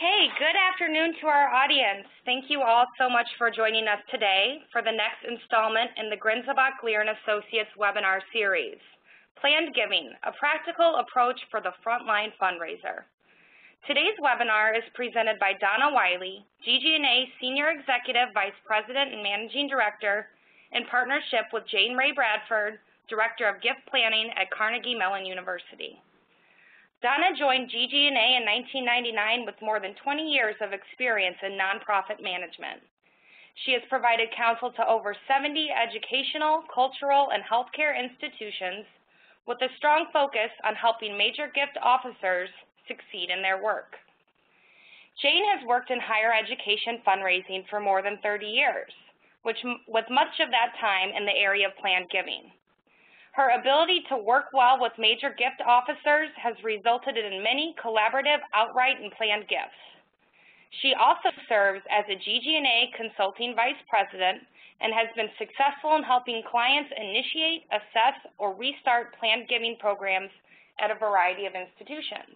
Okay, good afternoon to our audience. Thank you all so much for joining us today for the next installment in the Grinzelbach Lear & Associates webinar series, Planned Giving, a Practical Approach for the Frontline Fundraiser. Today's webinar is presented by Donna Wiley, GG&A Senior Executive Vice President and Managing Director, in partnership with Jane Ray Bradford, Director of Gift Planning at Carnegie Mellon University. Donna joined GG&A in 1999 with more than 20 years of experience in nonprofit management. She has provided counsel to over 70 educational, cultural, and healthcare institutions with a strong focus on helping major gift officers succeed in their work. Jane has worked in higher education fundraising for more than 30 years, with much of that time in the area of planned giving. Her ability to work well with major gift officers has resulted in many collaborative, outright, and planned gifts. She also serves as a GG&A Consulting Vice President and has been successful in helping clients initiate, assess, or restart planned giving programs at a variety of institutions.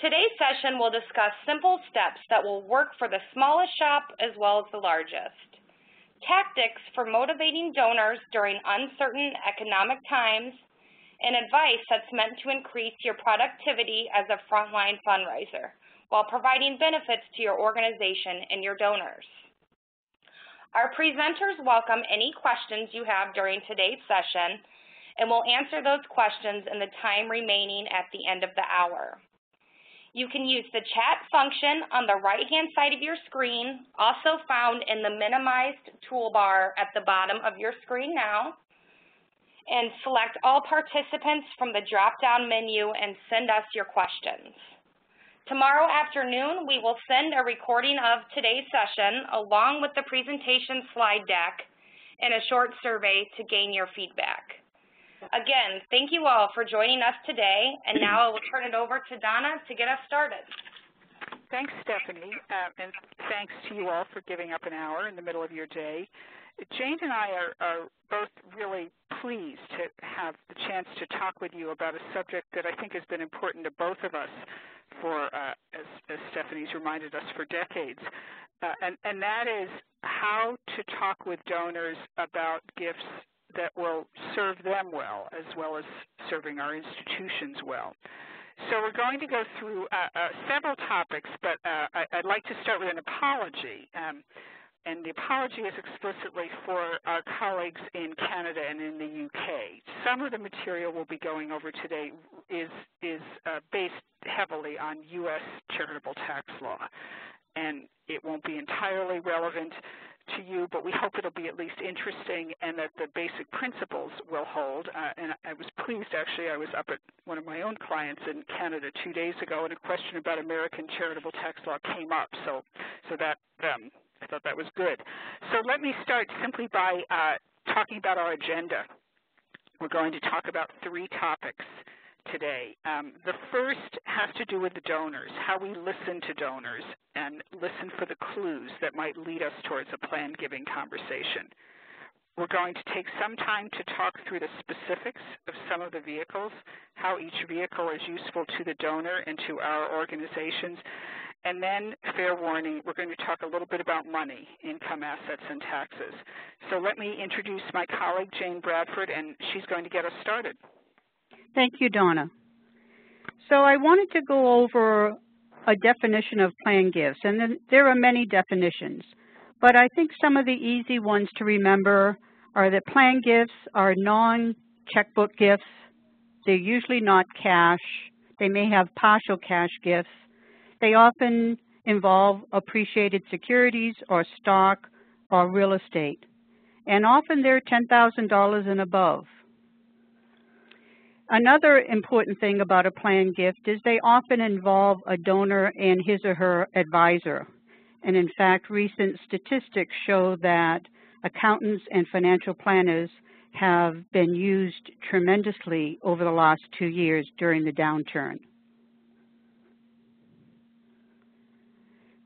Today's session will discuss simple steps that will work for the smallest shop as well as the largest. Tactics for motivating donors during uncertain economic times, and advice that's meant to increase your productivity as a frontline fundraiser while providing benefits to your organization and your donors. Our presenters welcome any questions you have during today's session, and will answer those questions in the time remaining at the end of the hour. You can use the chat function on the right-hand side of your screen, also found in the minimized toolbar at the bottom of your screen now, and select all participants from the drop-down menu and send us your questions. Tomorrow afternoon, we will send a recording of today's session along with the presentation slide deck and a short survey to gain your feedback. Again, thank you all for joining us today, and now I will turn it over to Donna to get us started. Thanks, Stephanie, and thanks to you all for giving up an hour in the middle of your day. Jane and I are both really pleased to have the chance to talk with you about a subject that I think has been important to both of us for, as Stephanie's reminded us, for decades, and that is how to talk with donors about gifts that will serve them well as serving our institutions well. So we're going to go through several topics, but I'd like to start with an apology. And the apology is explicitly for our colleagues in Canada and in the UK. Some of the material we'll be going over today is based heavily on U.S. charitable tax law, and it won't be entirely relevant to you, but we hope it'll be at least interesting and that the basic principles will hold. And I was pleased, actually, I was up at one of my own clients in Canada 2 days ago, and a question about American charitable tax law came up. So that I thought that was good. So let me start simply by talking about our agenda. We're going to talk about 3 topics today. The first has to do with the donors, how we listen to donors and listen for the clues that might lead us towards a planned giving conversation. We're going to take some time to talk through the specifics of some of the vehicles, how each vehicle is useful to the donor and to our organizations. And then, fair warning, we're going to talk a little bit about money, income, assets, and taxes. So let me introduce my colleague, Jane Bradford, and she's going to get us started. Thank you, Donna. So I wanted to go over a definition of planned gifts, and there are many definitions, but I think some of the easy ones to remember are that planned gifts are non-checkbook gifts. They're usually not cash. They may have partial cash gifts. They often involve appreciated securities or stock or real estate, and often they're $10,000 and above. Another important thing about a planned gift is they often involve a donor and his or her advisor. And in fact, recent statistics show that accountants and financial planners have been used tremendously over the last 2 years during the downturn.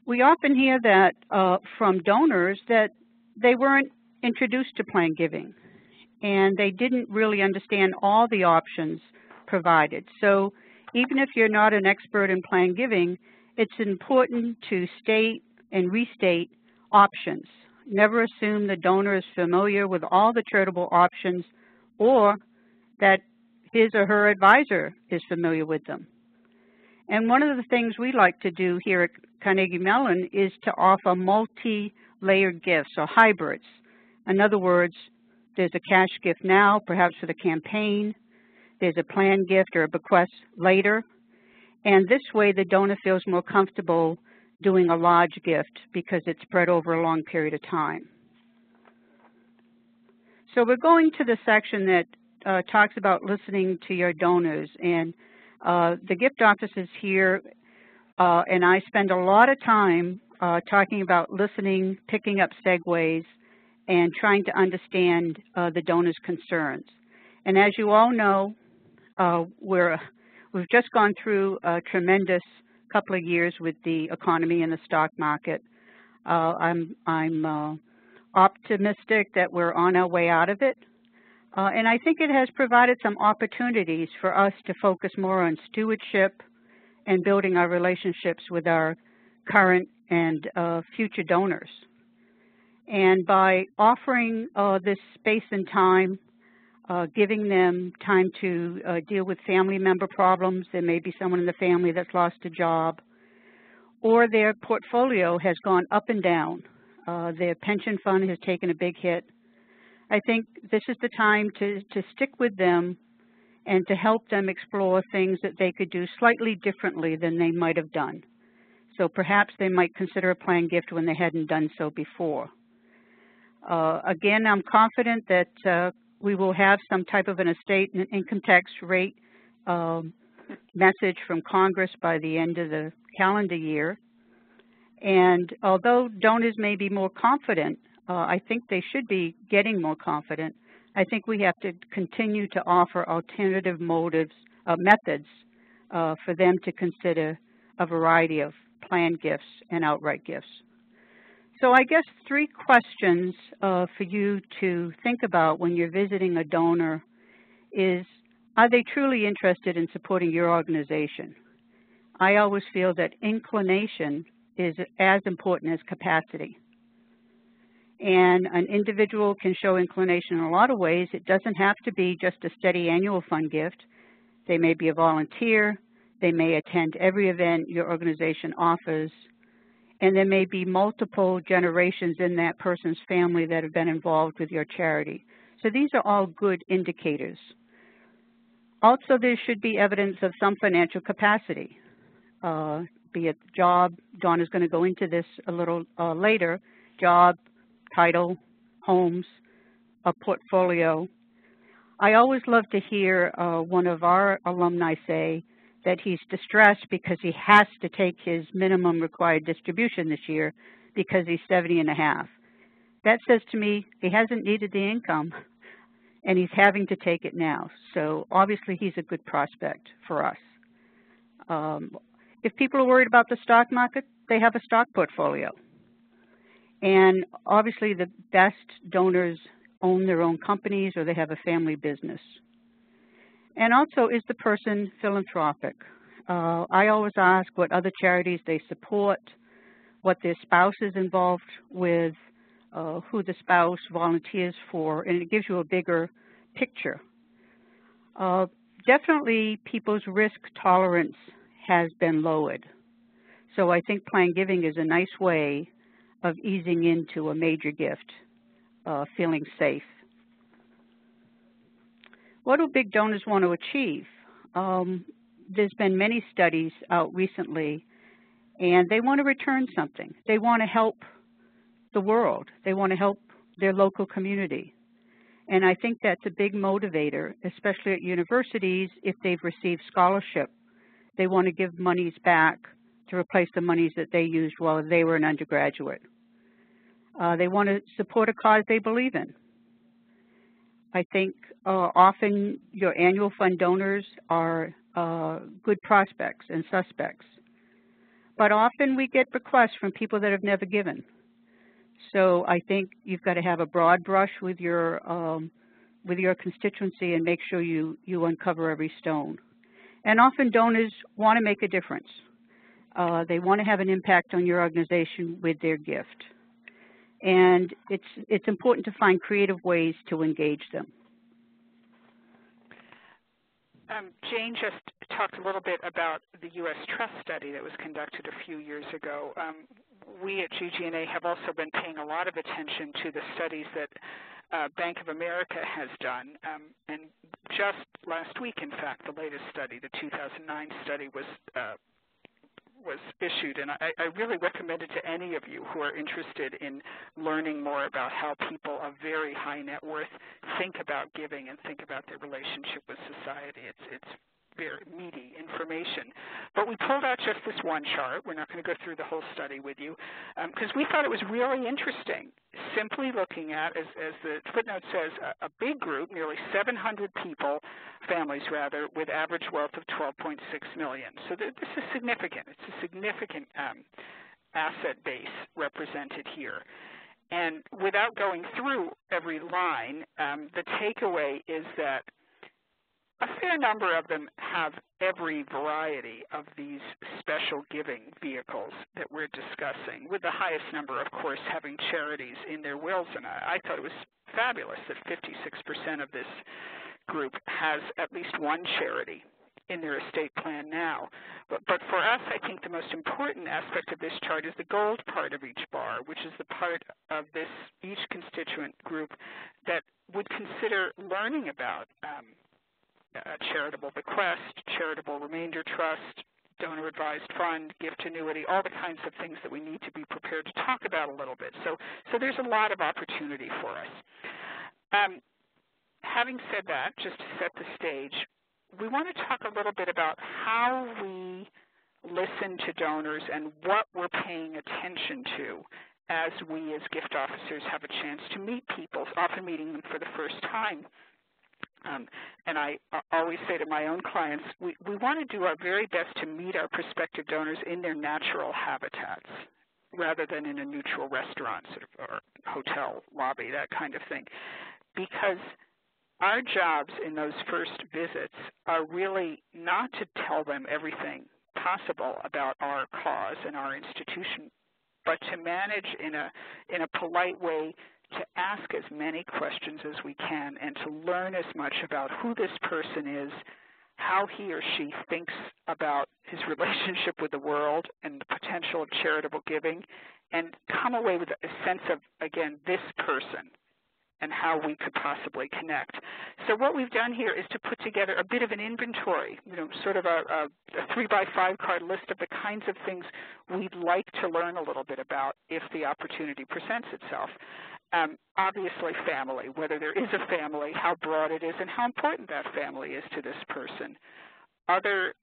We often hear that from donors that they weren't introduced to planned giving, and they didn't really understand all the options provided. So even if you're not an expert in planned giving, it's important to state and restate options. Never assume the donor is familiar with all the charitable options or that his or her advisor is familiar with them. And one of the things we like to do here at Carnegie Mellon is to offer multi-layered gifts or hybrids. In other words, there's a cash gift now, perhaps for the campaign. There's a planned gift or a bequest later. And this way, the donor feels more comfortable doing a large gift because it's spread over a long period of time. So we're going to the section that talks about listening to your donors. And the gift offices here and I spend a lot of time talking about listening, picking up segues, and trying to understand the donor's concerns. And as you all know, we've just gone through a tremendous couple of years with the economy and the stock market. I'm optimistic that we're on our way out of it. And I think it has provided some opportunities for us to focus more on stewardship and building our relationships with our current and future donors. And by offering this space and time, giving them time to deal with family member problems. There may be someone in the family that's lost a job, or their portfolio has gone up and down. Their pension fund has taken a big hit. I think this is the time to stick with them and to help them explore things that they could do slightly differently than they might have done. So perhaps they might consider a planned gift when they hadn't done so before. Again, I'm confident that we will have some type of an estate and income tax rate message from Congress by the end of the calendar year. And although donors may be more confident, I think they should be getting more confident. I think we have to continue to offer alternative methods for them to consider a variety of planned gifts and outright gifts. So I guess 3 questions for you to think about when you're visiting a donor is, are they truly interested in supporting your organization? I always feel that inclination is as important as capacity. And an individual can show inclination in a lot of ways. It doesn't have to be just a steady annual fund gift. They may be a volunteer. They may attend every event your organization offers. And there may be multiple generations in that person's family that have been involved with your charity. So these are all good indicators. Also, there should be evidence of some financial capacity, be it job. Donna's going to go into this a little later. Job, title, homes, a portfolio. I always love to hear one of our alumni say that he's distressed because he has to take his minimum required distribution this year because he's 70 and a half. That says to me he hasn't needed the income and he's having to take it now. So obviously he's a good prospect for us. If people are worried about the stock market, they have a stock portfolio. And obviously the best donors own their own companies or they have a family business. And also, is the person philanthropic? I always ask what other charities they support, what their spouse is involved with, who the spouse volunteers for, and it gives you a bigger picture. Definitely, people's risk tolerance has been lowered. So I think planned giving is a nice way of easing into a major gift, feeling safe. What do big donors want to achieve? There's been many studies out recently, and they want to return something. They want to help the world. They want to help their local community. And I think that's a big motivator, especially at universities if they've received scholarship. They want to give monies back to replace the monies that they used while they were an undergraduate. They want to support a cause they believe in. I think often your annual fund donors are good prospects and suspects. But often we get requests from people that have never given. So I think you've got to have a broad brush with your constituency and make sure you uncover every stone. And often donors want to make a difference. They want to have an impact on your organization with their gift. And it's important to find creative ways to engage them. Jane just talked a little bit about the U.S. Trust study that was conducted a few years ago. We at GG&A have also been paying a lot of attention to the studies that Bank of America has done. And just last week, in fact, the latest study, the 2009 study, was issued, and I really recommend it to any of you who are interested in learning more about how people of very high net worth think about giving and think about their relationship with society. It's very meaty information. But we pulled out just this one chart. We're not going to go through the whole study with you because we thought it was really interesting, simply looking at, as the footnote says, a big group, nearly 700 people, families rather, with average wealth of $12.6 million. So this is significant. It's a significant asset base represented here. And without going through every line, the takeaway is that a fair number of them have every variety of these special giving vehicles that we're discussing, with the highest number, of course, having charities in their wills. And I thought it was fabulous that 56% of this group has at least one charity in their estate plan now. But for us, I think the most important aspect of this chart is the gold part of each bar, which is the part of this each constituent group that would consider learning about charitable bequest, charitable remainder trust, donor-advised fund, gift annuity, all the kinds of things that we need to be prepared to talk about a little bit. So there's a lot of opportunity for us. Having said that, just to set the stage, we want to talk a little bit about how we listen to donors and what we're paying attention to as we as gift officers have a chance to meet people, often meeting them for the first time. And I always say to my own clients, we want to do our very best to meet our prospective donors in their natural habitats rather than in a neutral restaurant or hotel lobby, that kind of thing. Because our jobs in those first visits are really not to tell them everything possible about our cause and our institution, but to manage in a polite way to ask as many questions as we can and to learn as much about who this person is, how he or she thinks about his relationship with the world and the potential of charitable giving, and come away with a sense of, again, this person and how we could possibly connect. So what we've done here is to put together a bit of an inventory, sort of a 3x5 card list of the kinds of things we'd like to learn a little bit about if the opportunity presents itself. Obviously family, whether there is a family, how broad it is, and how important that family is to this person. Other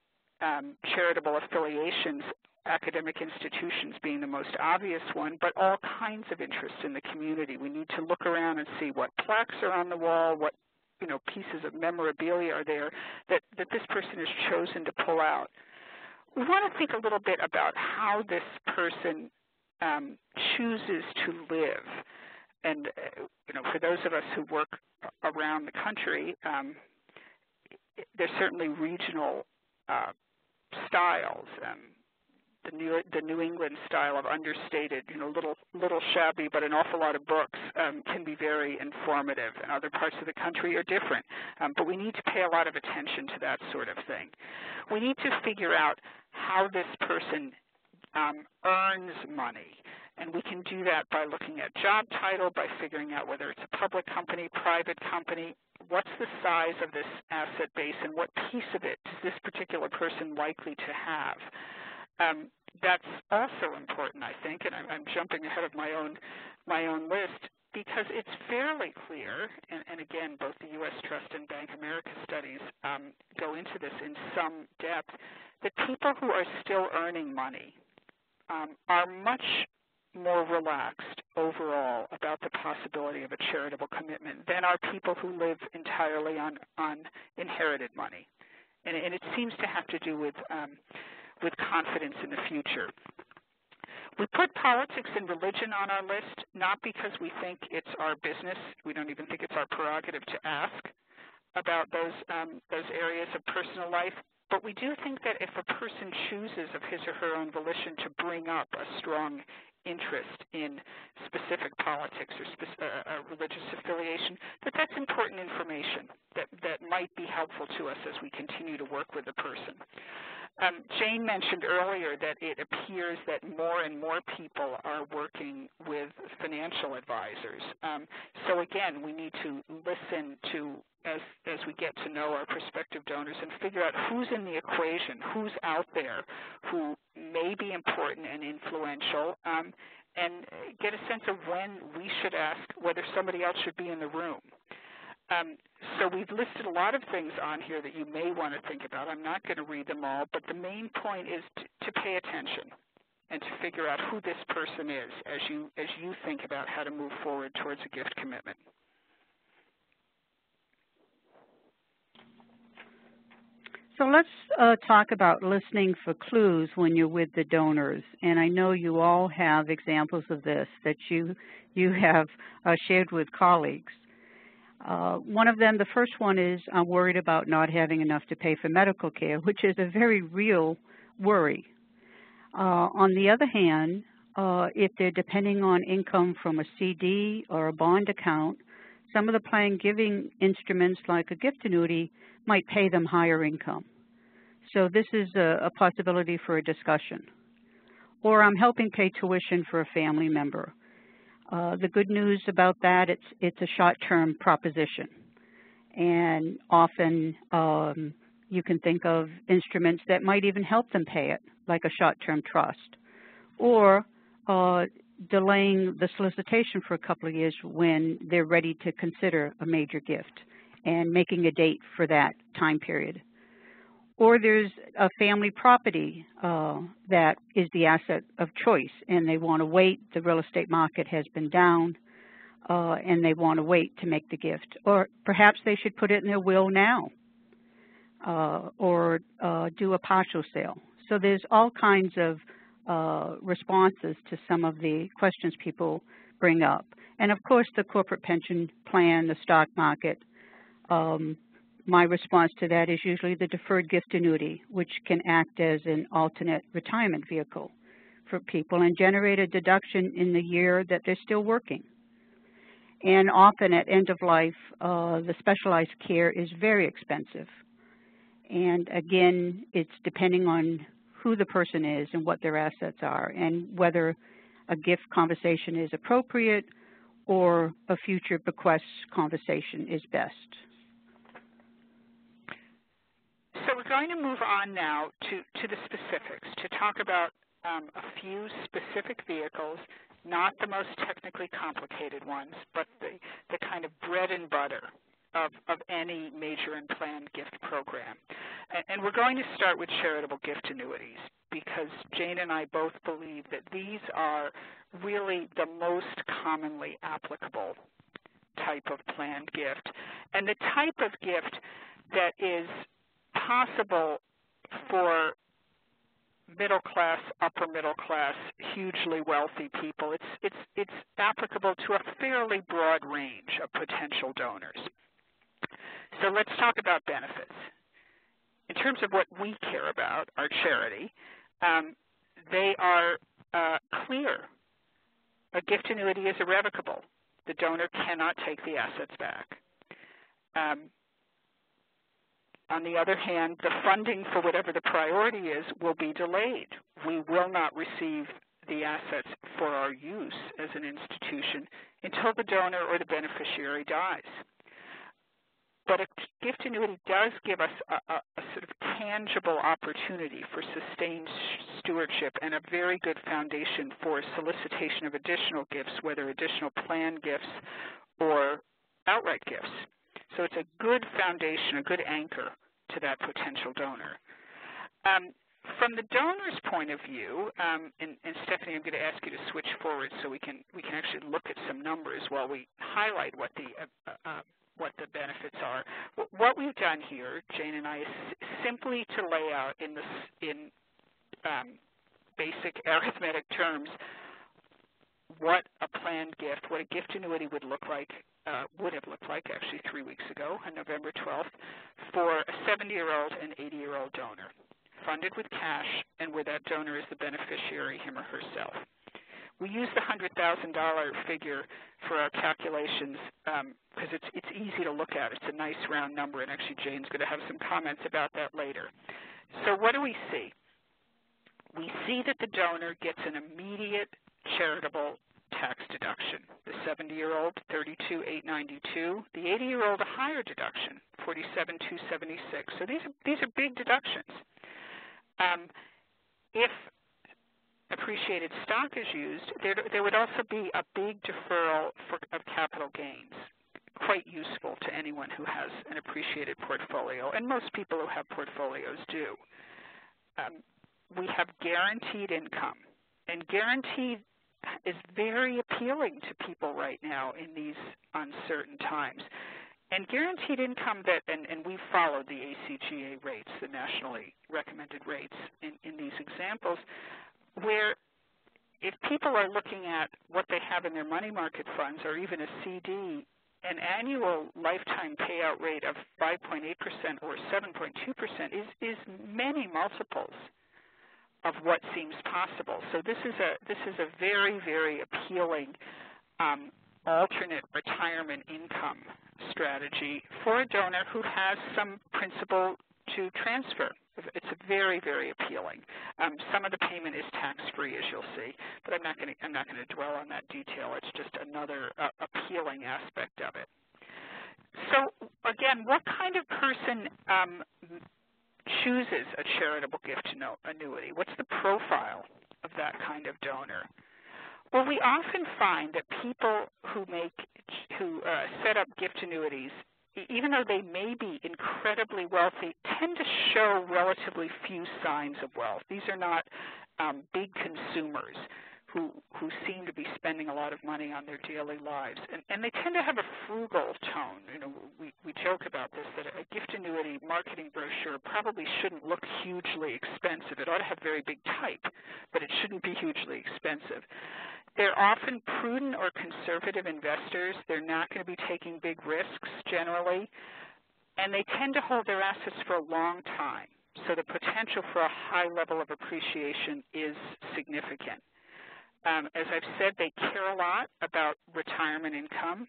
charitable affiliations, academic institutions being the most obvious one, but all kinds of interests in the community. We need to look around and see what plaques are on the wall, what pieces of memorabilia are there that this person has chosen to pull out. We want to think a little bit about how this person chooses to live. And for those of us who work around the country, there's certainly regional styles. The New England style of understated, little shabby, but an awful lot of books can be very informative, and other parts of the country are different. But we need to pay a lot of attention to that sort of thing. We need to figure out how this person earns money. And we can do that by looking at job title, by figuring out whether it's a public company, private company, what's the size of this asset base, and what piece of it is this particular person likely to have. That's also important, I think, and I'm jumping ahead of my own list, because it's fairly clear, and again, both the U.S. Trust and Bank of America studies go into this in some depth, that people who are still earning money are much more relaxed overall about the possibility of a charitable commitment than are people who live entirely on inherited money. And it seems to have to do with confidence in the future. We put politics and religion on our list, not because we think it's our business. We don't even think it's our prerogative to ask about those areas of personal life, But we do think that if a person chooses of his or her own volition to bring up a strong interest in specific politics or religious affiliation, that's important information that might be helpful to us as we continue to work with the person. Jane mentioned earlier that it appears that more and more people are working with financial advisors. So again, we need to listen to, as we get to know our prospective donors, and figure out who's in the equation, who's out there who may be important and influential, and get a sense of when we should ask whether somebody else should be in the room. So we've listed a lot of things on here that you may want to think about. I'm not going to read them all, but the main point is to pay attention and to figure out who this person is as you think about how to move forward towards a gift commitment. So let's talk about listening for clues when you're with the donors. And I know you all have examples of this that you have shared with colleagues. One of them, the first one is, I'm worried about not having enough to pay for medical care, which is a very real worry. On the other hand, if they're depending on income from a CD or a bond account, some of the planned giving instruments like a gift annuity might pay them higher income. So this is a possibility for a discussion. Or I'm helping pay tuition for a family member. The good news about that, it's a short-term proposition. And often you can think of instruments that might even help them pay it, like a short-term trust. Or delaying the solicitation for a couple of years when they're ready to consider a major gift and making a date for that time period. Or there's a family property that is the asset of choice, and they want to wait. The real estate market has been down, and they want to wait to make the gift. Or perhaps they should put it in their will now, or do a partial sale. So there's all kinds of responses to some of the questions people bring up. And of course, the corporate pension plan, the stock market. My response to that is usually the deferred gift annuity, which can act as an alternate retirement vehicle for people and generate a deduction in the year that they're still working. And often at end of life, the specialized care is very expensive. And again, it's depending on who the person is and what their assets are and whether a gift conversation is appropriate or a future bequest conversation is best. So we're going to move on now to the specifics, to talk about a few specific vehicles, not the most technically complicated ones, but the kind of bread and butter of any major and planned gift program. And we're going to start with charitable gift annuities, because Jane and I both believe that these are really the most commonly applicable type of planned gift, and the type of gift that is possible for middle class, upper middle class, hugely wealthy people. It's applicable to a fairly broad range of potential donors. So let's talk about benefits. In terms of what we care about, our charity, they are clear. A gift annuity is irrevocable. The donor cannot take the assets back. On the other hand, the funding for whatever the priority is will be delayed. We will not receive the assets for our use as an institution until the donor or the beneficiary dies. But a gift annuity does give us a sort of tangible opportunity for sustained stewardship and a very good foundation for solicitation of additional gifts, whether additional planned gifts or outright gifts. So it's a good foundation, a good anchor to that potential donor. From the donor's point of view, and Stephanie, I'm going to ask you to switch forward so we can actually look at some numbers while we highlight what the benefits are. What we've done here, Jane and I, is simply to lay out in basic arithmetic terms what a planned gift, what a gift annuity would look like would have looked like actually 3 weeks ago on November 12th for a 70-year-old and 80-year-old donor, funded with cash and where that donor is the beneficiary, him or herself. We use the $100,000 figure for our calculations because it's easy to look at. It's a nice round number, and actually Jane's going to have some comments about that later. So what do we see? We see that the donor gets an immediate charitable tax deduction. The 70-year-old, $32,892. The 80-year-old, a higher deduction, $47,276. So these are big deductions. If appreciated stock is used, there would also be a big deferral of capital gains, quite useful to anyone who has an appreciated portfolio, and most people who have portfolios do. We have guaranteed income, and guaranteed is very appealing to people right now in these uncertain times. And guaranteed income and we followed the ACGA rates, the nationally recommended rates in these examples, where if people are looking at what they have in their money market funds or even a CD, an annual lifetime payout rate of 5.8% or 7.2% is many multiples of what seems possible. So this is a very, very appealing alternate retirement income strategy for a donor who has some principal to transfer. It's very, very appealing. Some of the payment is tax-free, as you'll see, but I'm not going to dwell on that detail. It's just another appealing aspect of it. So again, what kind of person chooses a charitable gift annuity? What's the profile of that kind of donor? Well, we often find that people who set up gift annuities, even though they may be incredibly wealthy, tend to show relatively few signs of wealth. These are not big consumers who seem to be spending a lot of money on their daily lives. And they tend to have a frugal tone. You know, we joke about this, that a gift annuity marketing brochure probably shouldn't look hugely expensive. It ought to have very big type, but it shouldn't be hugely expensive. They're often prudent or conservative investors. They're not going to be taking big risks generally, and they tend to hold their assets for a long time. So the potential for a high level of appreciation is significant. As I've said, they care a lot about retirement income.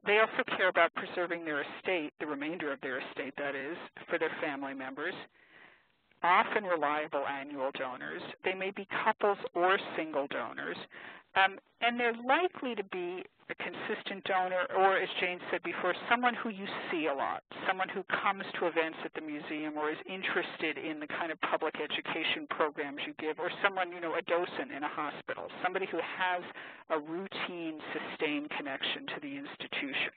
They also care about preserving their estate, the remainder of their estate, that is, for their family members. Often reliable annual donors. They may be couples or single donors. And they're likely to be a consistent donor, or as Jane said before, someone who you see a lot, someone who comes to events at the museum or is interested in the kind of public education programs you give, or someone, a docent in a hospital, somebody who has a routine, sustained connection to the institution.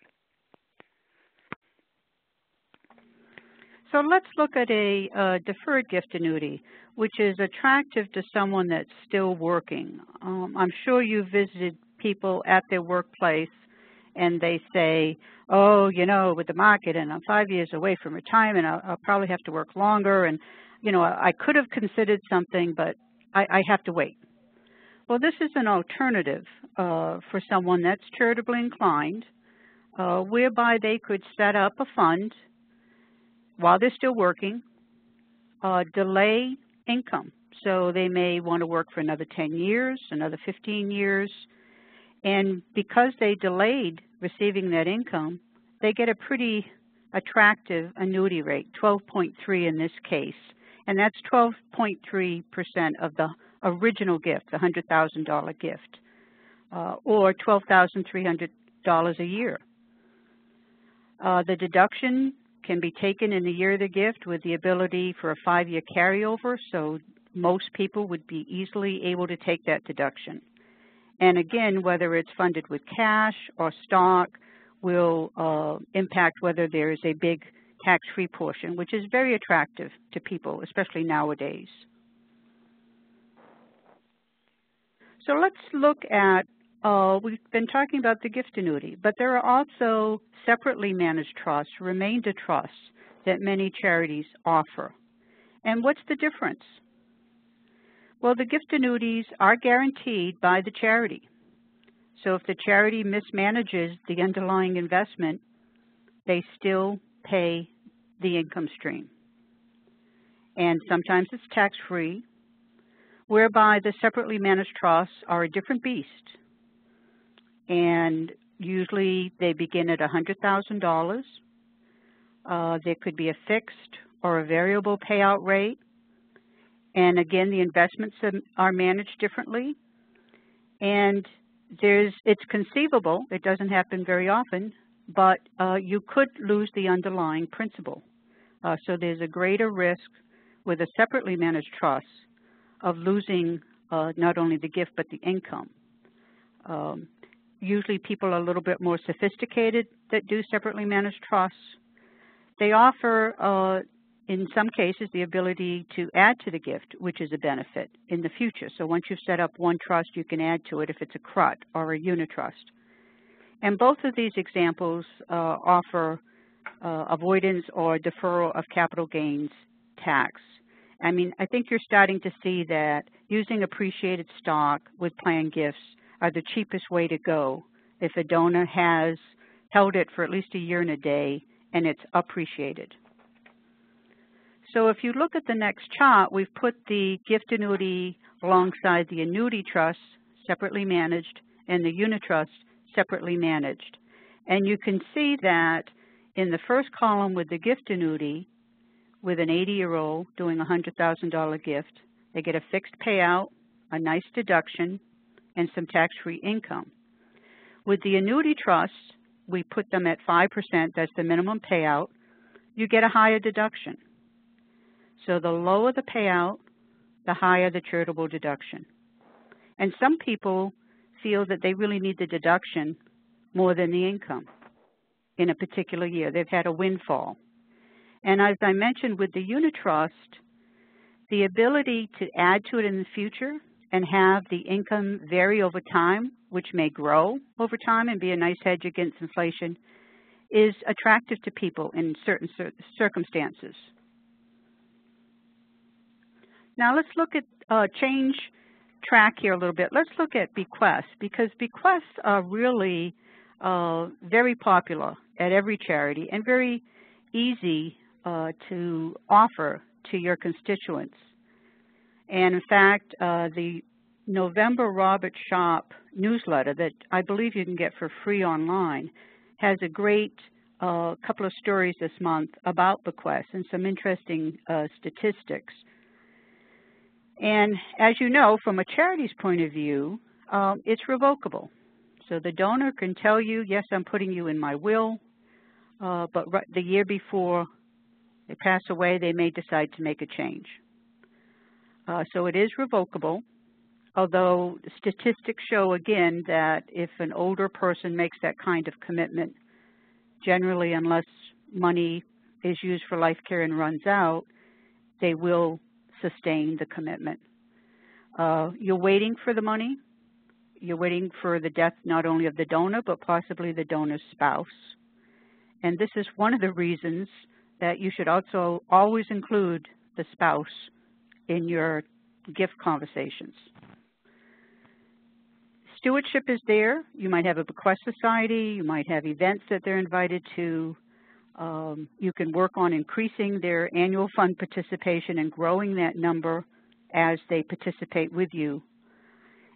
So let's look at a deferred gift annuity, which is attractive to someone that's still working. I'm sure you've visited people at their workplace and they say, oh, with the market and I'm 5 years away from retirement, I'll probably have to work longer and, I could have considered something, but I have to wait. Well, this is an alternative for someone that's charitably inclined, whereby they could set up a fund while they're still working, delay income. So they may want to work for another 10 years, another 15 years. And because they delayed receiving that income, they get a pretty attractive annuity rate, 12.3 in this case. And that's 12.3% of the original gift, the $100,000 gift, or $12,300 a year. The deduction can be taken in the year of the gift with the ability for a 5-year carryover, so most people would be easily able to take that deduction. And again, whether it's funded with cash or stock will impact whether there is a big tax-free portion, which is very attractive to people, especially nowadays. So let's look at, we've been talking about the gift annuity, but there are also separately managed trusts, remainder trusts, that many charities offer. And what's the difference? Well, the gift annuities are guaranteed by the charity. So if the charity mismanages the underlying investment, they still pay the income stream. And sometimes it's tax-free, whereby the separately managed trusts are a different beast. And usually they begin at $100,000. There could be a fixed or a variable payout rate. And again, the investments are managed differently. And it's conceivable, it doesn't happen very often, but you could lose the underlying principal. So there's a greater risk with a separately managed trust of losing not only the gift but the income. Usually people are a little bit more sophisticated that do separately managed trusts. They offer, in some cases, the ability to add to the gift, which is a benefit in the future. So once you've set up one trust, you can add to it if it's a CRUT or a unitrust. And both of these examples offer avoidance or deferral of capital gains tax. I mean, I think you're starting to see that using appreciated stock with planned gifts are the cheapest way to go if a donor has held it for at least a year and a day and it's appreciated. So if you look at the next chart, we've put the gift annuity alongside the annuity trust, separately managed, and the unitrust, separately managed. And you can see that in the first column with the gift annuity, with an 80-year-old doing a $100,000 gift, they get a fixed payout, a nice deduction, and some tax-free income. With the annuity trust, we put them at 5%, that's the minimum payout. You get a higher deduction. So the lower the payout, the higher the charitable deduction. And some people feel that they really need the deduction more than the income in a particular year. They've had a windfall. And as I mentioned with the unitrust, the ability to add to it in the future and have the income vary over time, which may grow over time and be a nice hedge against inflation, is attractive to people in certain circumstances. Now let's look at change track here a little bit. Let's look at bequests, because bequests are really very popular at every charity and very easy to offer to your constituents. And in fact, the November Robert Shop newsletter that I believe you can get for free online has a great couple of stories this month about bequests and some interesting statistics. And as you know, from a charity's point of view, it's revocable. So the donor can tell you, yes, I'm putting you in my will, but the year before they pass away, they may decide to make a change. So it is revocable, although statistics show again that if an older person makes that kind of commitment, generally unless money is used for life care and runs out, they will sustain the commitment. You're waiting for the money. You're waiting for the death not only of the donor, but possibly the donor's spouse. And this is one of the reasons that you should also always include the spouse in your gift conversations. Stewardship is there. You might have a bequest society. You might have events that they're invited to. You can work on increasing their annual fund participation and growing that number as they participate with you.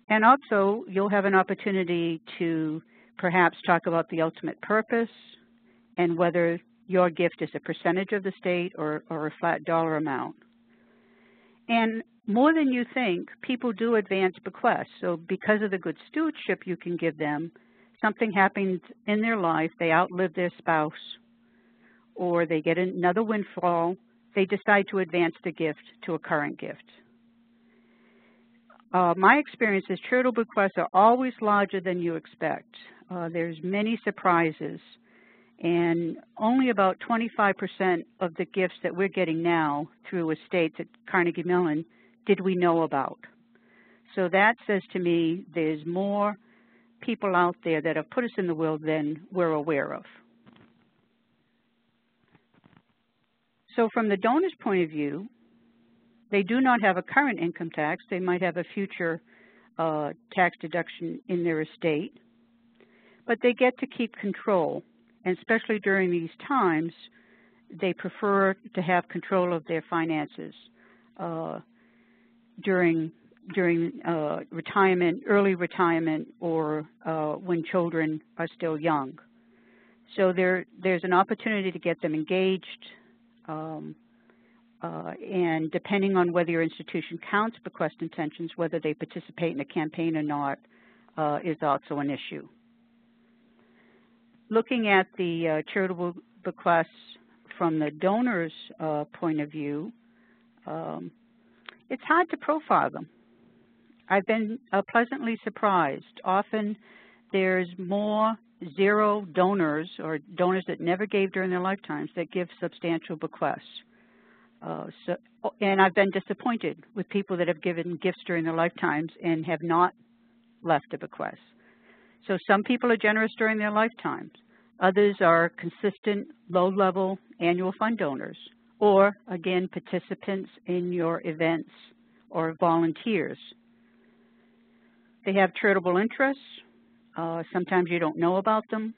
And also, you'll have an opportunity to perhaps talk about the ultimate purpose and whether your gift is a percentage of the state or a flat dollar amount. And more than you think, people do advance bequests. So because of the good stewardship you can give them, something happens in their life, they outlive their spouse, or they get another windfall, they decide to advance the gift to a current gift. My experience is charitable bequests are always larger than you expect. There's many surprises, and only about 25% of the gifts that we're getting now through estates at Carnegie Mellon did we know about. So that says to me there's more people out there that have put us in the will than we're aware of. So from the donor's point of view, they do not have a current income tax. They might have a future tax deduction in their estate. but they get to keep control, and especially during these times, they prefer to have control of their finances during retirement, early retirement, or when children are still young. So there's an opportunity to get them engaged, and depending on whether your institution counts bequest intentions, whether they participate in a campaign or not, is also an issue. Looking at the charitable bequests from the donor's point of view, it's hard to profile them. I've been pleasantly surprised. Often there's more zero donors or donors that never gave during their lifetimes that give substantial bequests. And I've been disappointed with people that have given gifts during their lifetimes and have not left a bequest. So some people are generous during their lifetimes. Others are consistent, low-level annual fund donors, or, again, participants in your events or volunteers. They have charitable interests. Sometimes you don't know about them.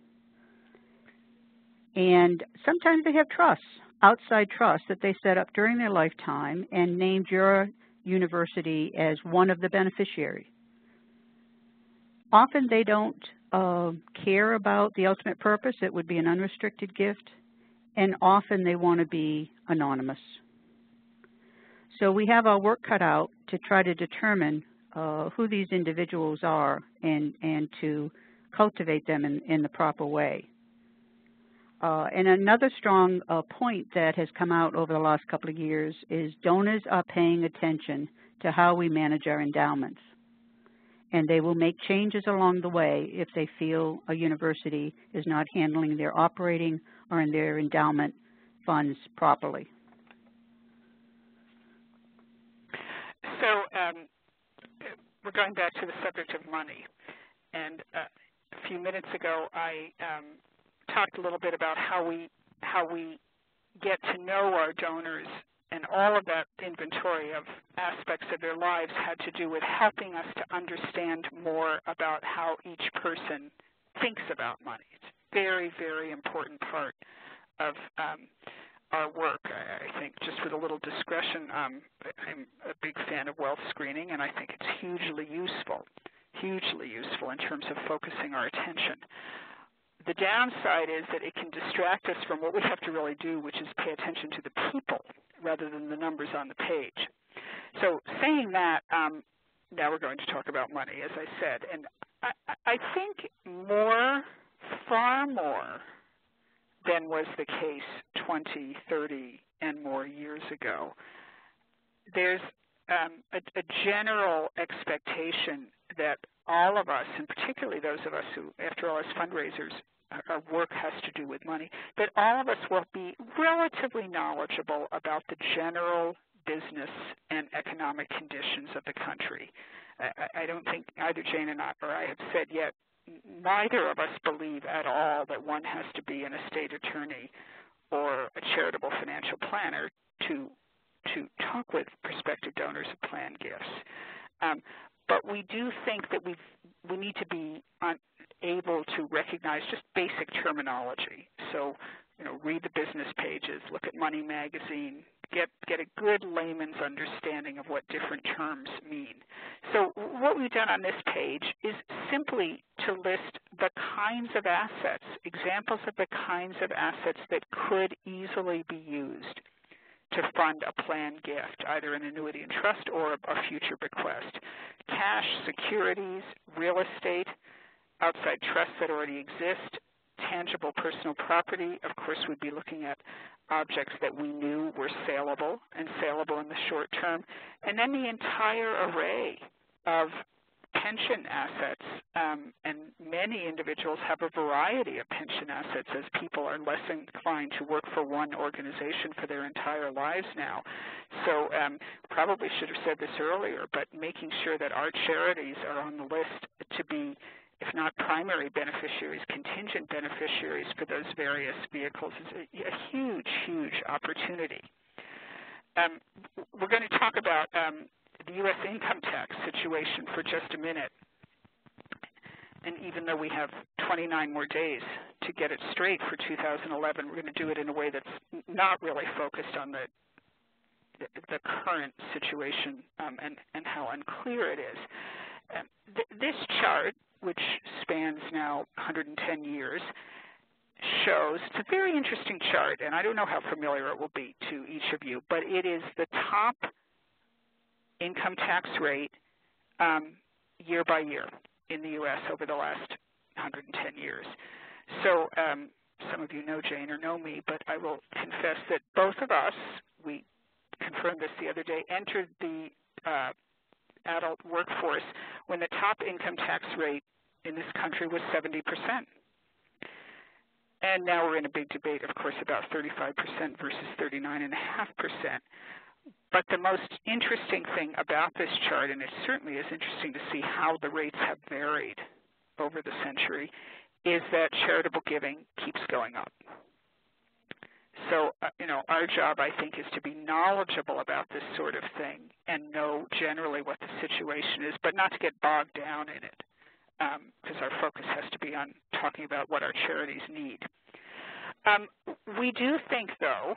And sometimes they have trusts, outside trusts that they set up during their lifetime and named your university as one of the beneficiaries. Often they don't care about the ultimate purpose. It would be an unrestricted gift, and often they want to be anonymous. So we have our work cut out to try to determine who these individuals are and to cultivate them in the proper way. And another strong point that has come out over the last couple of years is donors are paying attention to how we manage our endowments. And they will make changes along the way if they feel a university is not handling their operating or in their endowment funds properly. So we're going back to the subject of money. And a few minutes ago, I talked a little bit about how we get to know our donors, and all of that inventory of aspects of their lives had to do with helping us to understand more about how each person thinks about money. It's a very, very important part of our work. I think, just with a little discretion, I'm a big fan of wealth screening, and I think it's hugely useful in terms of focusing our attention. The downside is that it can distract us from what we have to really do, which is pay attention to the people rather than the numbers on the page. So saying that, now we're going to talk about money, as I said. And I think far more than was the case 20, 30, and more years ago, there's a general expectation that all of us, and particularly those of us who, after all, as fundraisers, our work has to do with money, that all of us will be relatively knowledgeable about the general business and economic conditions of the country. I don't think either Jane or I have said yet, neither of us believe at all that one has to be an estate attorney or a charitable financial planner to talk with prospective donors of planned gifts. But we do think that we need to be able to recognize just basic terminology. So, read the business pages, look at Money Magazine, get a good layman's understanding of what different terms mean. So what we've done on this page is simply to list the kinds of assets, examples of the kinds of assets that could easily be used to fund a planned gift, either an annuity and trust or a future bequest. Cash, securities, real estate, outside trusts that already exist, tangible personal property. Of course, we'd be looking at objects that we knew were saleable and saleable in the short term, and then the entire array of pension assets, and many individuals have a variety of pension assets as people are less inclined to work for one organization for their entire lives now. So probably should have said this earlier, but making sure that our charities are on the list to be, if not primary beneficiaries, contingent beneficiaries for those various vehicles is a huge, huge opportunity. We're going to talk about the U.S. income tax situation for just a minute. And even though we have 29 more days to get it straight for 2011. We're going to do it in a way that's not really focused on the current situation and how unclear it is. This chart, which spans now 110 years, shows, it's a very interesting chart, and I don't know how familiar it will be to each of you, but it is the top income tax rate year by year in the U.S. over the last 110 years. So some of you know Jane or know me, but I will confess that both of us, we confirmed this the other day, entered the adult workforce when the top income tax rate in this country was 70%. And now we're in a big debate, of course, about 35% versus 39.5%. But the most interesting thing about this chart, and it certainly is interesting to see how the rates have varied over the century, is that charitable giving keeps going up. So, our job, I think, is to be knowledgeable about this sort of thing and know generally what the situation is, but not to get bogged down in it, because our focus has to be on talking about what our charities need. We do think, though,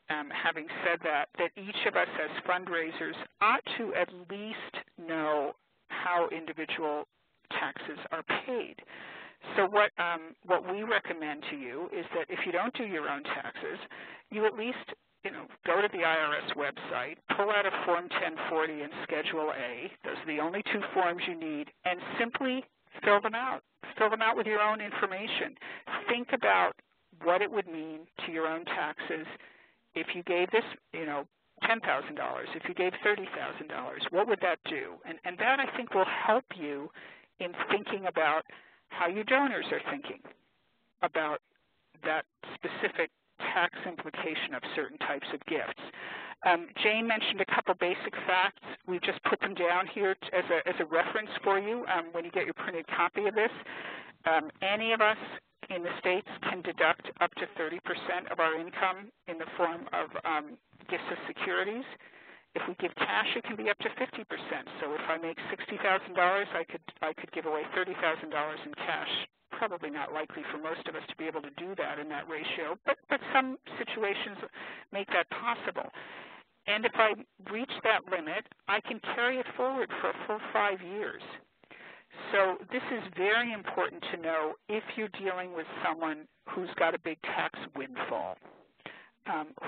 having said that each of us as fundraisers ought to at least know how individual taxes are paid. So what we recommend to you is that if you don't do your own taxes, you at least go to the IRS website, pull out a Form 1040 and Schedule A. Those are the only two forms you need, and simply fill them out. Fill them out with your own information. Think about what it would mean to your own taxes if you gave this, $10,000, if you gave $30,000, what would that do? And that, I think, will help you in thinking about how your donors are thinking about that specific tax implication of certain types of gifts. Jane mentioned a couple basic facts. We've just put them down here as a reference for you when you get your printed copy of this. Any of us in the States can deduct up to 30% of our income in the form of gifts of securities. If we give cash, it can be up to 50%. So if I make $60,000, I could give away $30,000 in cash. Probably not likely for most of us to be able to do that in that ratio, but some situations make that possible. And if I reach that limit, I can carry it forward for a full 5 years. So this is very important to know if you're dealing with someone who's got a big tax windfall,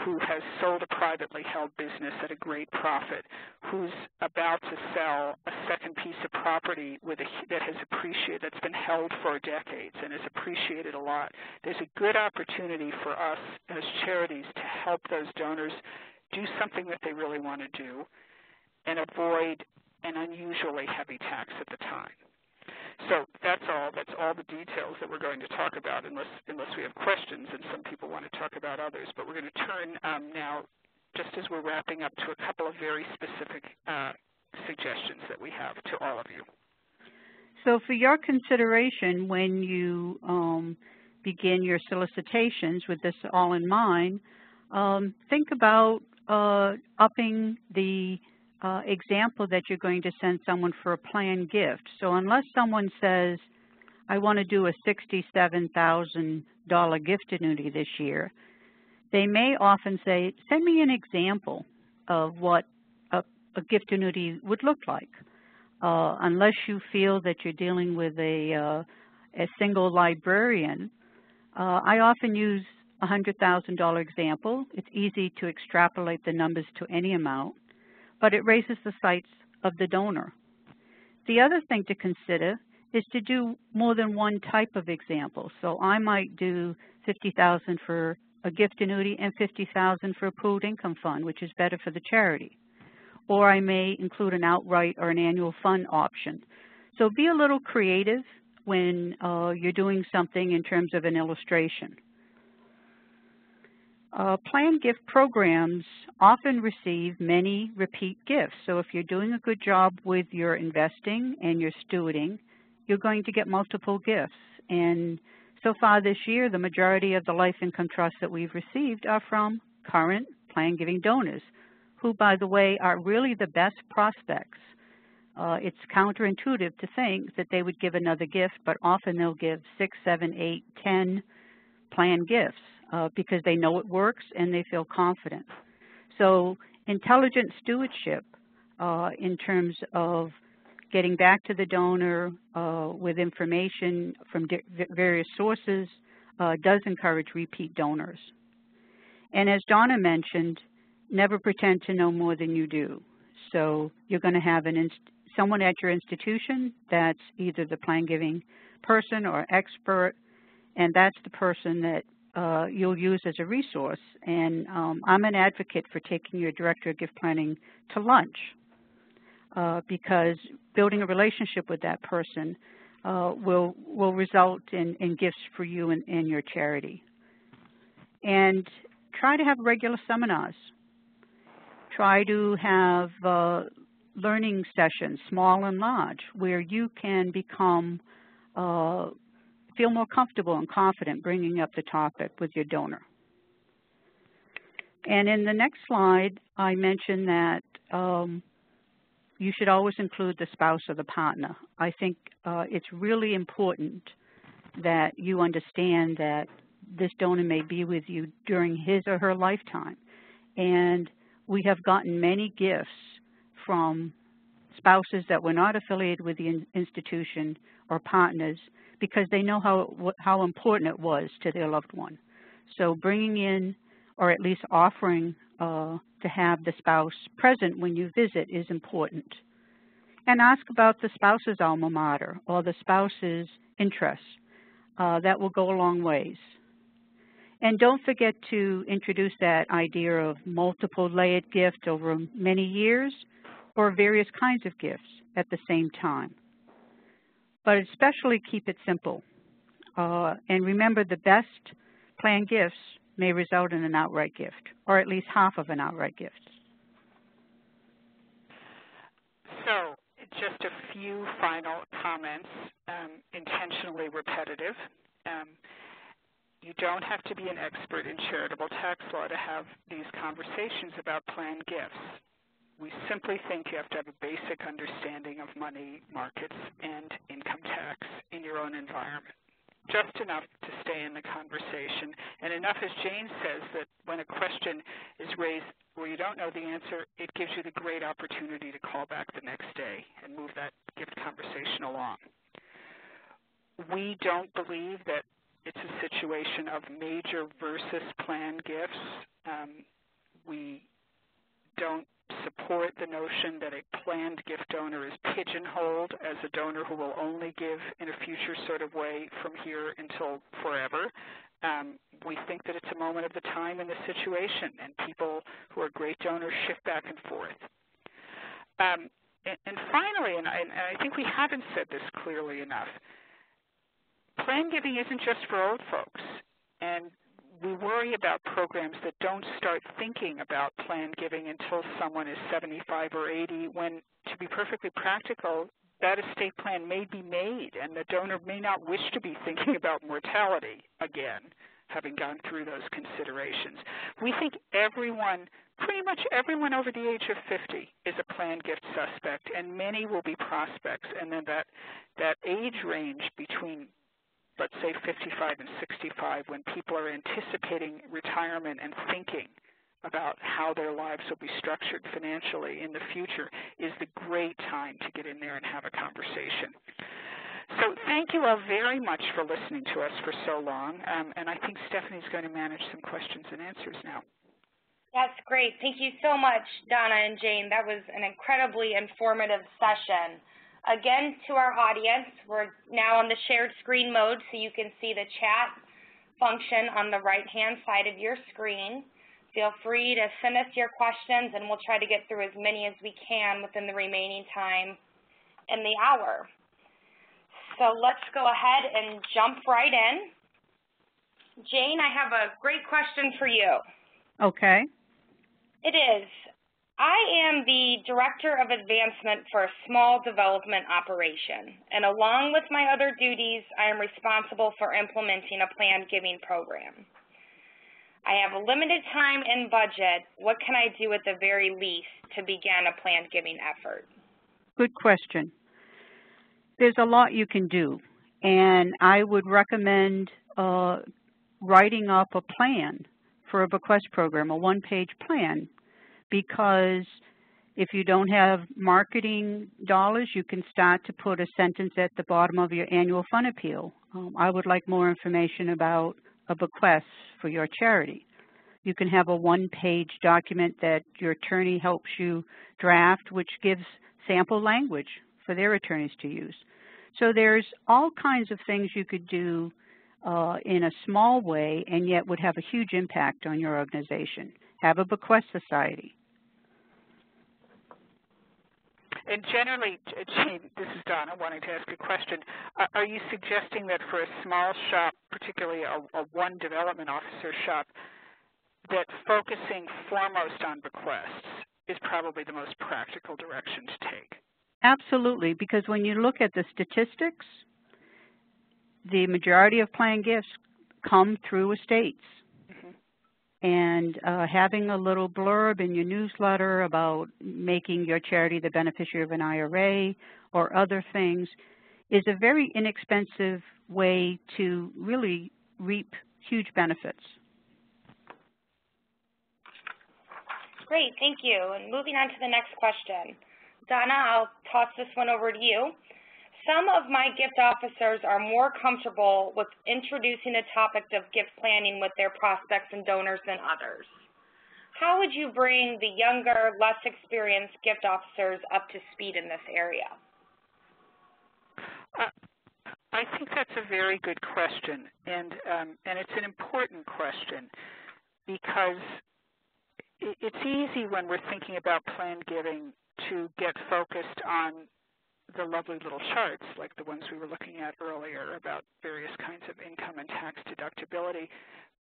who has sold a privately held business at a great profit, who's about to sell a second piece of property that has appreciated, that's been held for decades and has appreciated a lot. There's a good opportunity for us as charities to help those donors do something that they really want to do and avoid an unusually heavy tax at the time. So that's all the details that we're going to talk about unless we have questions, and some people want to talk about others. But we're going to turn now, just as we're wrapping up, to a couple of very specific suggestions that we have to all of you. So for your consideration when you begin your solicitations with this all in mind, think about upping the example that you're going to send someone for a planned gift. So unless someone says, I want to do a $67,000 gift annuity this year, they may often say, send me an example of what a gift annuity would look like. Unless you feel that you're dealing with a single librarian, I often use a $100,000 example. It's easy to extrapolate the numbers to any amount, but it raises the sights of the donor. The other thing to consider is to do more than one type of example. So I might do $50,000 for a gift annuity and $50,000 for a pooled income fund, which is better for the charity. Or I may include an outright or an annual fund option. So be a little creative when you're doing something in terms of an illustration. Planned gift programs often receive many repeat gifts. So if you're doing a good job with your investing and your stewarding, you're going to get multiple gifts. And so far this year, the majority of the life income trusts that we've received are from current plan giving donors, who, by the way, are really the best prospects It's counterintuitive to think that they would give another gift, but often they'll give 6, 7, 8, 10 planned gifts because they know it works and they feel confident. So intelligent stewardship in terms of getting back to the donor with information from various sources does encourage repeat donors. And as Donna mentioned, never pretend to know more than you do. So you're going to have someone at your institution that's either the plan giving person or expert, and that's the person that you'll use as a resource. And I'm an advocate for taking your director of gift planning to lunch because building a relationship with that person will result in gifts for you and your charity. And try to have regular seminars. Try to have learning sessions, small and large, where you can become, feel more comfortable and confident bringing up the topic with your donor. And in the next slide, I mentioned that you should always include the spouse or the partner. I think it's really important that you understand that this donor may be with you during his or her lifetime. And we have gotten many gifts from spouses that were not affiliated with the institution or partners because they know how important it was to their loved one. So bringing in, or at least offering to have the spouse present when you visit is important. And ask about the spouse's alma mater or the spouse's interests. That will go a long ways. And don't forget to introduce that idea of multiple layered gifts over many years or various kinds of gifts at the same time. But especially keep it simple. And remember, the best planned gifts may result in an outright gift, or at least half of an outright gift. So just a few final comments, intentionally repetitive. You don't have to be an expert in charitable tax law to have these conversations about planned gifts. We simply think you have to have a basic understanding of money markets and income tax in your own environment. Just enough to stay in the conversation, and enough, as Jane says, that when a question is raised where you don't know the answer, it gives you the great opportunity to call back the next day and move that gift conversation along. We don't believe that it's a situation of major versus planned gifts. We don't support the notion that a planned gift donor is pigeonholed as a donor who will only give in a future sort of way from here until forever. We think that it's a moment of the time in the situation, and people who are great donors shift back and forth. And finally, and I think we haven't said this clearly enough, plan giving isn't just for old folks, and we worry about programs that don't start thinking about plan giving until someone is 75 or 80, when, to be perfectly practical, that estate plan may be made, and the donor may not wish to be thinking about mortality again, having gone through those considerations. We think everyone, pretty much everyone over the age of 50 is a planned gift suspect, and many will be prospects, and then that age range between, let's say, 55 and 65, when people are anticipating retirement and thinking about how their lives will be structured financially in the future, is the great time to get in there and have a conversation. So thank you all very much for listening to us for so long, and I think Stephanie's going to manage some questions and answers now. That's great. Thank you so much, Donna and Jane. That was an incredibly informative session. Again, to our audience, we're now on the shared screen mode, so you can see the chat function on the right-hand side of your screen. Feel free to send us your questions, and we'll try to get through as many as we can within the remaining time in the hour. So let's go ahead and jump right in. Jane, I have a great question for you. Okay. It is. I am the Director of Advancement for a small development operation, and along with my other duties, I am responsible for implementing a planned giving program. I have a limited time and budget. What can I do at the very least to begin a planned giving effort? Good question. There's a lot you can do, and I would recommend writing up a plan for a bequest program, a one-page plan, because if you don't have marketing dollars, you can start to put a sentence at the bottom of your annual fund appeal. I would like more information about a bequest for your charity. You can have a one-page document that your attorney helps you draft, which gives sample language for their attorneys to use. So there's all kinds of things you could do in a small way and yet would have a huge impact on your organization. Have a bequest society. And generally, Jane, this is Donna wanting to ask a question. Are you suggesting that for a small shop, particularly a one development officer shop, that focusing foremost on bequests is probably the most practical direction to take? Absolutely, because when you look at the statistics, the majority of planned gifts come through estates. And having a little blurb in your newsletter about making your charity the beneficiary of an IRA or other things is a very inexpensive way to really reap huge benefits. Great, thank you. And moving on to the next question. Donna, I'll toss this one over to you. Some of my gift officers are more comfortable with introducing the topic of gift planning with their prospects and donors than others. How would you bring the younger, less experienced gift officers up to speed in this area? I think that's a very good question, and it's an important question because it's easy when we're thinking about planned giving to get focused on the lovely little charts like the ones we were looking at earlier about various kinds of income and tax deductibility.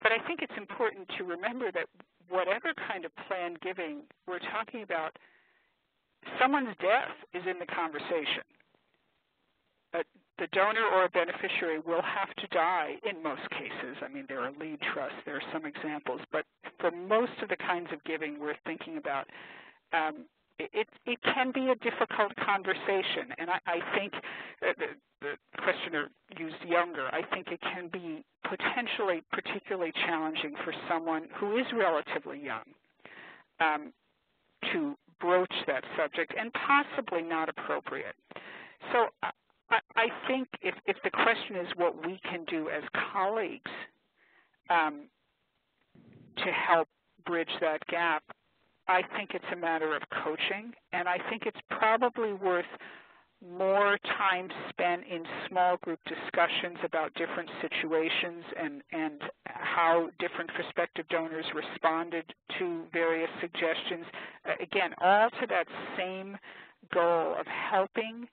But I think it's important to remember that whatever kind of planned giving we're talking about, someone's death is in the conversation. The donor or a beneficiary will have to die in most cases. I mean, there are lead trusts, there are some examples, but for most of the kinds of giving we're thinking about, it can be a difficult conversation, and I think the questioner used younger. I think it can be potentially particularly challenging for someone who is relatively young to broach that subject and possibly not appropriate. So I think if the question is what we can do as colleagues to help bridge that gap, I think it's a matter of coaching, and I think it's probably worth more time spent in small group discussions about different situations and how different prospective donors responded to various suggestions. Again, all to that same goal of helping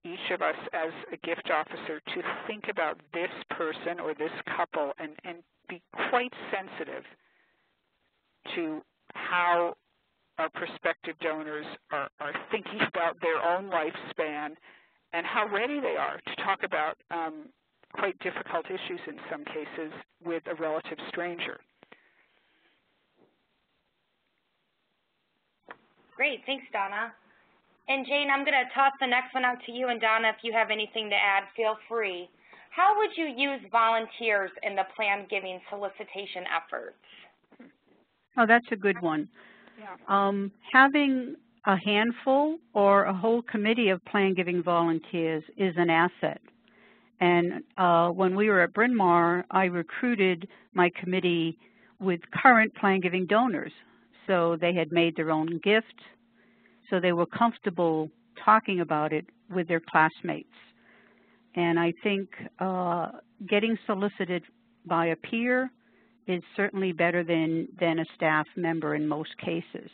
each of us as a gift officer to think about this person or this couple and be quite sensitive to how our prospective donors are thinking about their own lifespan and how ready they are to talk about quite difficult issues in some cases with a relative stranger. Great, thanks, Donna. And Jane, I'm going to toss the next one out to you, and Donna, if you have anything to add, feel free. How would you use volunteers in the planned giving solicitation efforts? Oh, that's a good one. Yeah. Having a handful or a whole committee of planned giving volunteers is an asset. And when we were at Bryn Mawr, I recruited my committee with current planned giving donors. So they had made their own gift, so they were comfortable talking about it with their classmates. And I think getting solicited by a peer is certainly better than a staff member in most cases.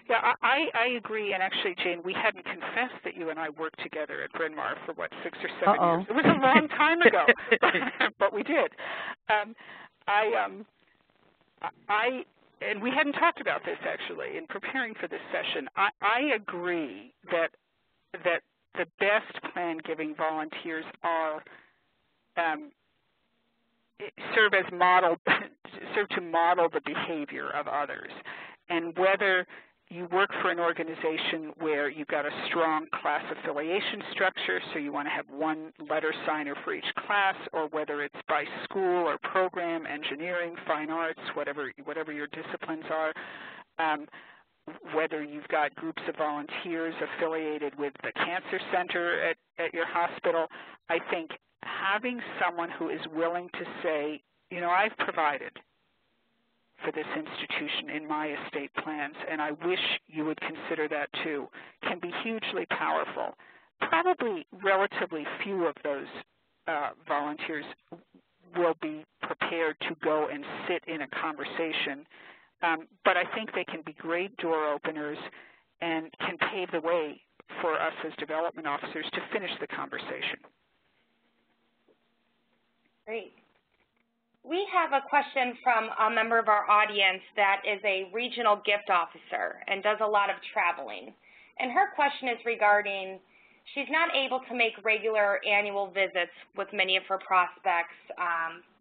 Yeah, I agree. And actually, Jane, we hadn't confessed that you and I worked together at Bryn Mawr for, what, 6 or 7 years? It was a long time ago, but we did. And we hadn't talked about this, actually, in preparing for this session. I agree that the best planned giving volunteers are serve to model the behavior of others. And whether you work for an organization where you've got a strong class affiliation structure, so you want to have one letter signer for each class, or whether it's by school or program, engineering, fine arts, whatever your disciplines are, whether you've got groups of volunteers affiliated with the cancer center at your hospital. I think having someone who is willing to say, you know, I've provided for this institution in my estate plans, and I wish you would consider that too, can be hugely powerful. Probably relatively few of those volunteers will be prepared to go and sit in a conversation, but I think they can be great door openers and can pave the way for us as development officers to finish the conversation. Great. We have a question from a member of our audience that is a regional gift officer and does a lot of traveling. And her question is regarding, she's not able to make regular annual visits with many of her prospects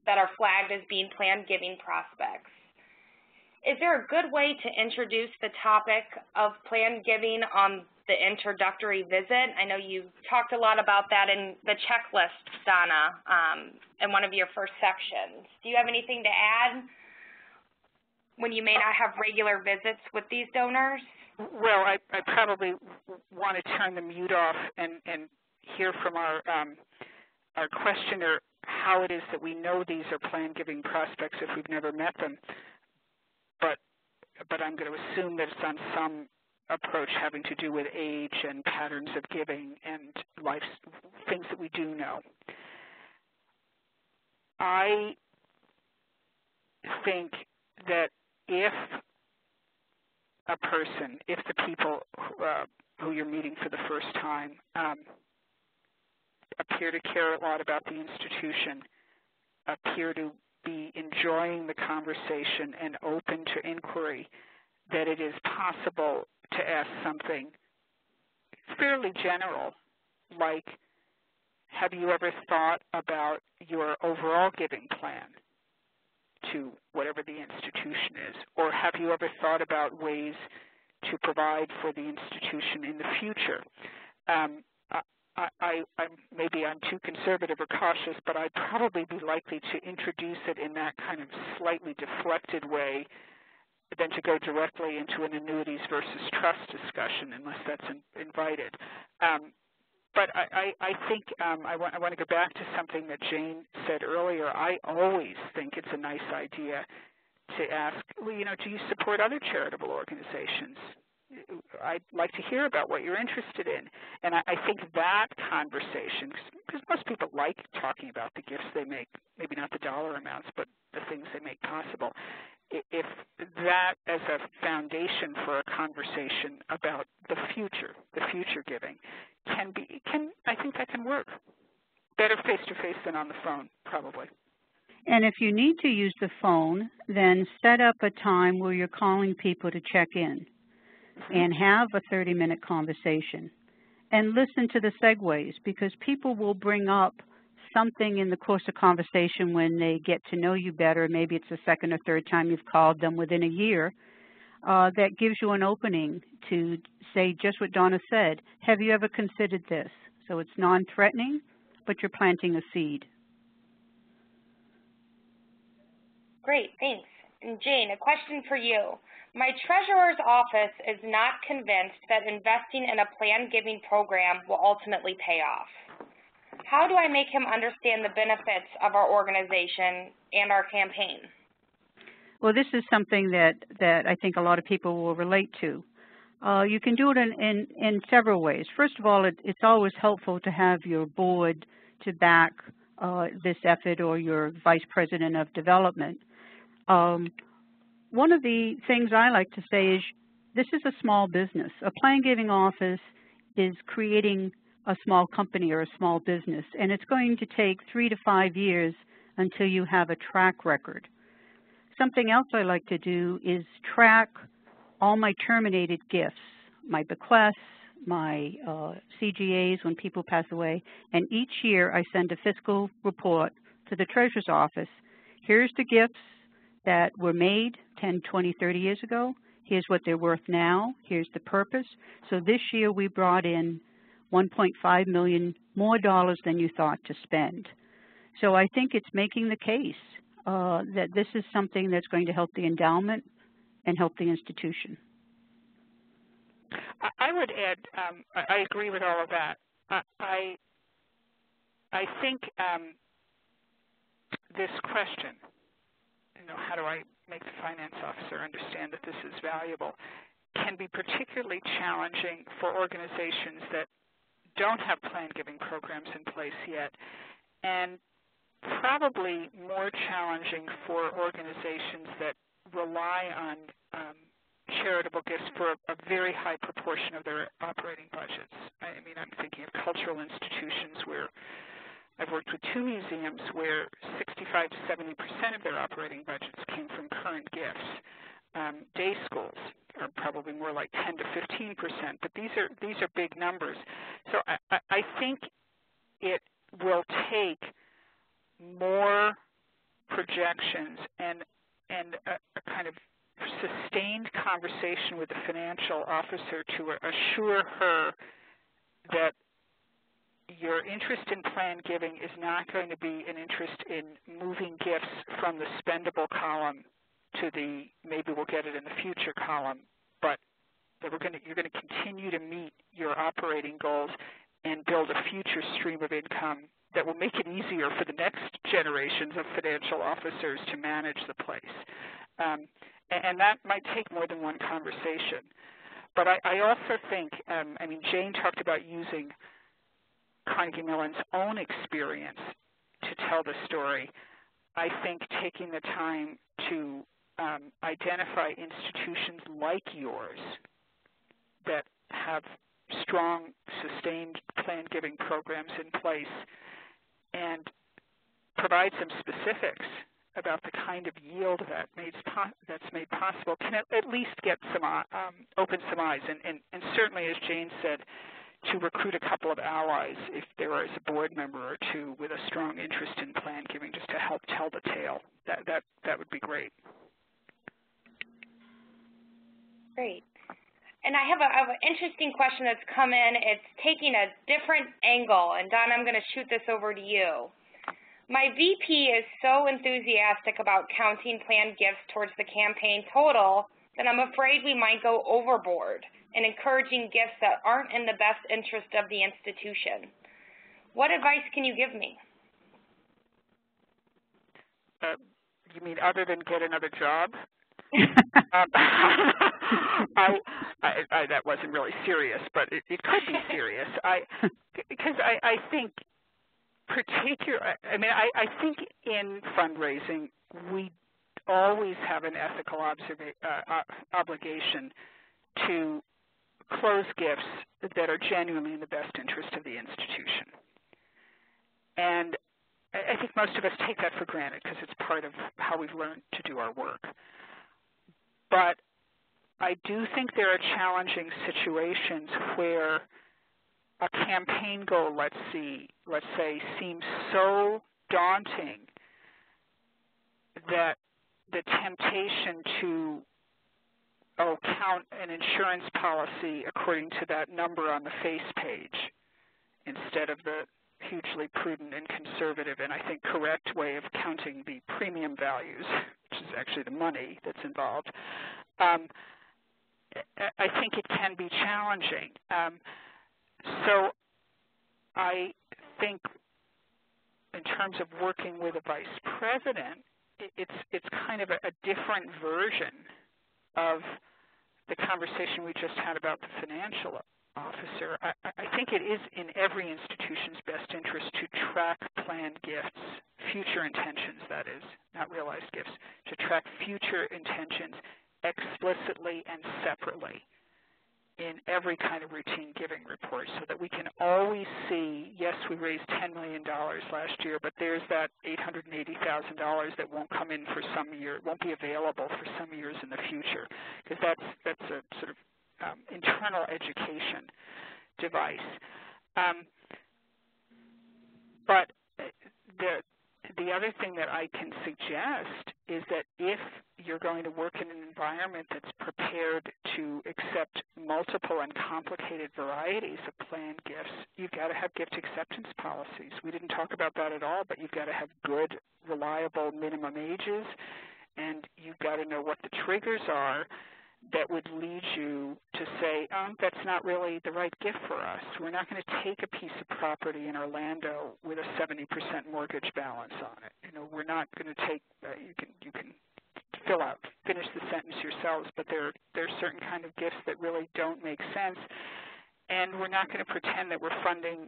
that are flagged as being planned giving prospects. Is there a good way to introduce the topic of planned giving on the introductory visit? I know you talked a lot about that in the checklist, Donna, in one of your first sections. Do you have anything to add when you may not have regular visits with these donors? Well, I probably want to turn the mute off and hear from our questioner how it is that we know these are planned giving prospects if we've never met them. But I'm going to assume that it's on some approach having to do with age and patterns of giving and life, things that we do know. I think that if the people who you're meeting for the first time appear to care a lot about the institution, appear to be enjoying the conversation and open to inquiry, that it is possible to ask something fairly general, like, have you ever thought about your overall giving plan to whatever the institution is? Or have you ever thought about ways to provide for the institution in the future? Maybe I'm too conservative or cautious, but I'd probably be likely to introduce it in that kind of slightly deflected way than to go directly into an annuities versus trust discussion, unless that's invited. But I think I want to go back to something that Jane said earlier. I always think it's a nice idea to ask, well, you know, do you support other charitable organizations? I'd like to hear about what you're interested in. And I think that conversation, because most people like talking about the gifts they make, maybe not the dollar amounts, but the things they make possible. If that as a foundation for a conversation about the future giving I think that can work. Better face-to-face than on the phone, probably. And if you need to use the phone, then set up a time where you're calling people to check in and have a 30-minute conversation. And listen to the segues, because people will bring up something in the course of conversation when they get to know you better. Maybe it's the second or third time you've called them within a year. That gives you an opening to say just what Donna said. Have you ever considered this? So it's non-threatening, but you're planting a seed. Great, thanks. And Jane, a question for you. My treasurer's office is not convinced that investing in a planned giving program will ultimately pay off. How do I make him understand the benefits of our organization and our campaign? Well, this is something that I think a lot of people will relate to. You can do it in several ways. First of all, it's always helpful to have your board to back this effort, or your vice president of development. One of the things I like to say is this is a small business. A planned giving office is creating a small company or a small business, and it's going to take 3 to 5 years until you have a track record. Something else I like to do is track all my terminated gifts, my bequests, my CGAs when people pass away, and each year I send a fiscal report to the treasurer's office. Here's the gifts that were made 10, 20, 30 years ago. Here's what they're worth now. Here's the purpose. So this year we brought in $1.5 million more dollars than you thought to spend. So I think it's making the case that this is something that's going to help the endowment and help the institution. I would add, I agree with all of that. I think this question, how do I make the finance officer understand that this is valuable, can be particularly challenging for organizations that don't have plan giving programs in place yet, and probably more challenging for organizations that rely on charitable gifts for a very high proportion of their operating budgets. I mean, I'm thinking of cultural institutions where I've worked with 2 museums where 65 to 70% of their operating budgets came from current gifts. Day schools are probably more like 10 to 15%, but these are big numbers. So I think it will take more projections and a kind of sustained conversation with the financial officer to assure her that your interest in plan giving is not going to be an interest in moving gifts from the spendable column to the maybe we'll get it in the future column, but that you're going to continue to meet your operating goals and build a future stream of income that will make it easier for the next generations of financial officers to manage the place. And that might take more than one conversation. But I also think, I mean, Jane talked about using Carnegie Mellon's own experience to tell the story. I think taking the time to identify institutions like yours that have strong, sustained plan-giving programs in place and provide some specifics about the kind of yield that's made possible can at least get some open some eyes, and certainly, as Jane said, to recruit a couple of allies if there is a board member or two with a strong interest in plan giving, just to help tell the tale. That would be great. Great. And I have an interesting question that's come in. It's taking a different angle, and Don, I'm going to shoot this over to you. My VP is so enthusiastic about counting planned gifts towards the campaign total that I'm afraid we might go overboard in encouraging gifts that aren't in the best interest of the institution. What advice can you give me? You mean other than get another job? That wasn't really serious, but it could be serious. Because I think I think in fundraising we always have an ethical obligation to close gifts that are genuinely in the best interest of the institution. And I think most of us take that for granted because it's part of how we've learned to do our work. But I do think there are challenging situations where a campaign goal, let's say, seems so daunting that the temptation to count an insurance policy according to that number on the face page instead of the hugely prudent and conservative and I think correct way of counting the premium values, which is actually the money that's involved, I think it can be challenging. So I think in terms of working with a vice president, it's kind of a different version of the conversation we just had about the financial officer. I think it is in every institution's best interest to track planned gifts, future intentions, that is, not realized gifts, to track future intentions explicitly and separately in every kind of routine giving report so that we can always see, yes, we raised $10 million last year, but there's that $880,000 that won't come in for some year, won't be available for some years in the future, because that's a sort of internal education device. But the other thing that I can suggest is that if you're going to work in an environment that's prepared to accept multiple and complicated varieties of planned gifts, you've got to have gift acceptance policies. We didn't talk about that at all, but you've got to have good, reliable minimum ages, and you've got to know what the triggers are that would lead you to say, that's not really the right gift for us. We're not going to take a piece of property in Orlando with a 70% mortgage balance on it. You know, we're not going to take, you can finish the sentence yourselves, but there are certain kind of gifts that really don't make sense, and we're not going to pretend that we're funding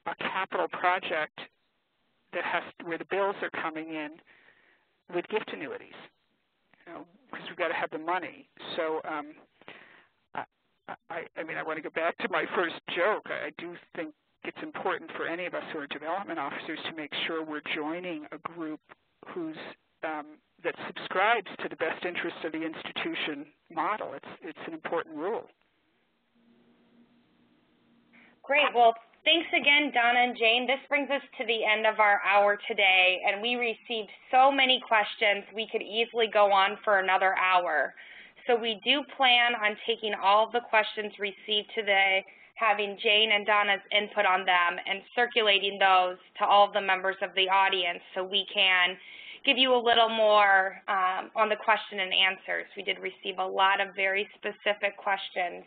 a capital project that where the bills are coming in with gift annuities. You know, because we've got to have the money. So, I mean, I want to go back to my first joke. I do think it's important for any of us who are development officers to make sure we're joining a group that subscribes to the best interests of the institution model. It's an important rule. Great. Well, thanks again, Donna and Jane. This brings us to the end of our hour today, and we received so many questions we could easily go on for another hour. So we do plan on taking all of the questions received today, having Jane and Donna's input on them, and circulating those to all of the members of the audience so we can give you a little more on the question and answers. We did receive a lot of very specific questions.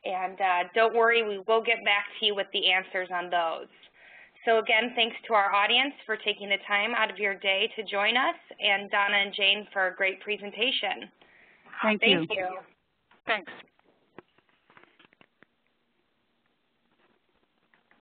And don't worry, we will get back to you with the answers on those. So again, thanks to our audience for taking the time out of your day to join us, and Donna and Jane for a great presentation. Thank you. Thank you. Thanks.